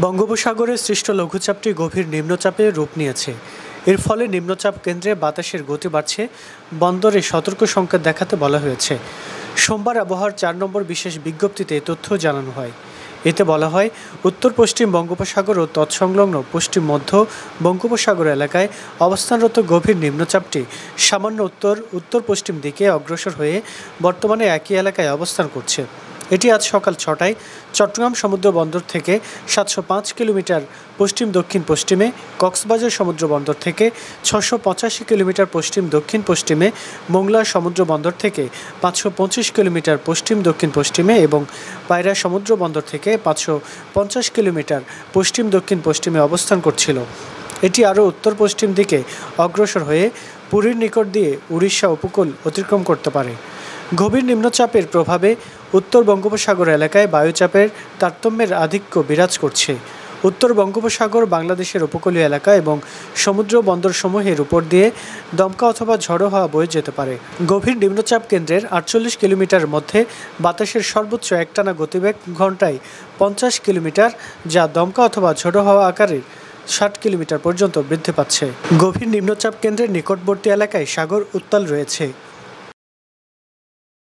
বঙ্গোপসাগরে সৃষ্ট লঘুচাপটি গভীর নিম্নচাপে রূপ নিয়েছে। এর ফলে নিম্নচাপ কেন্দ্রে বাতাসের গতি বাড়ছে, বন্দরে সতর্ক সংকেত দেখাতে বলা হয়েছে। সোমবার আবহাওয়ার ৪ নম্বর বিশেষ বিজ্ঞপ্তিতে এ তথ্য জানানো হয়। এতে বলা হয়, উত্তর পশ্চিম বঙ্গোপসাগর ও তৎসংলগ্ন পশ্চিম মধ্য বঙ্গোপসাগর এলাকায় অবস্থানরত গভীর নিম্নচাপটি সামান্য উত্তর পশ্চিম দিকে অগ্রসর হয়ে বর্তমানে একই এলাকায় অবস্থান করছে। এটি আজ সকাল ৬টায় চট্টগ্রাম সমুদ্র বন্দর থেকে ৭০৫ কিলোমিটার পশ্চিম দক্ষিণ পশ্চিমে, কক্সবাজার সমুদ্র বন্দর থেকে ৬৮৫ কিলোমিটার পশ্চিম দক্ষিণ পশ্চিমে, মোংলা সমুদ্র বন্দর থেকে ৫২৫ কিলোমিটার পশ্চিম দক্ষিণ পশ্চিমে এবং পায়রা সমুদ্র বন্দর থেকে ৫৫০ কিলোমিটার পশ্চিম দক্ষিণ পশ্চিমে অবস্থান করছিল। এটি আরও উত্তর পশ্চিম দিকে অগ্রসর হয়ে পুরীর নিকট দিয়ে উড়িষ্যা উপকূল অতিক্রম করতে পারে। গভীর নিম্নচাপের প্রভাবে উত্তর বঙ্গোপসাগর এলাকায় বায়ুচাপের তারতম্যের আধিক্য বিরাজ করছে। উত্তর বঙ্গোপসাগর, বাংলাদেশের উপকূলীয় এলাকা এবং সমুদ্র বন্দরসমূহের উপর দিয়ে দমকা অথবা ঝড়ো হাওয়া বয়ে যেতে পারে। গভীর নিম্নচাপ কেন্দ্রের ৪৮ কিলোমিটার মধ্যে বাতাসের সর্বোচ্চ একটানা গতিবেগ ঘন্টায় ৫০ কিলোমিটার, যা দমকা অথবা ঝড়ো হাওয়া আকারের ৬০ কিলোমিটার পর্যন্ত বৃদ্ধি পাচ্ছে। গভীর নিম্নচাপ কেন্দ্রের নিকটবর্তী এলাকায় সাগর উত্তাল রয়েছে।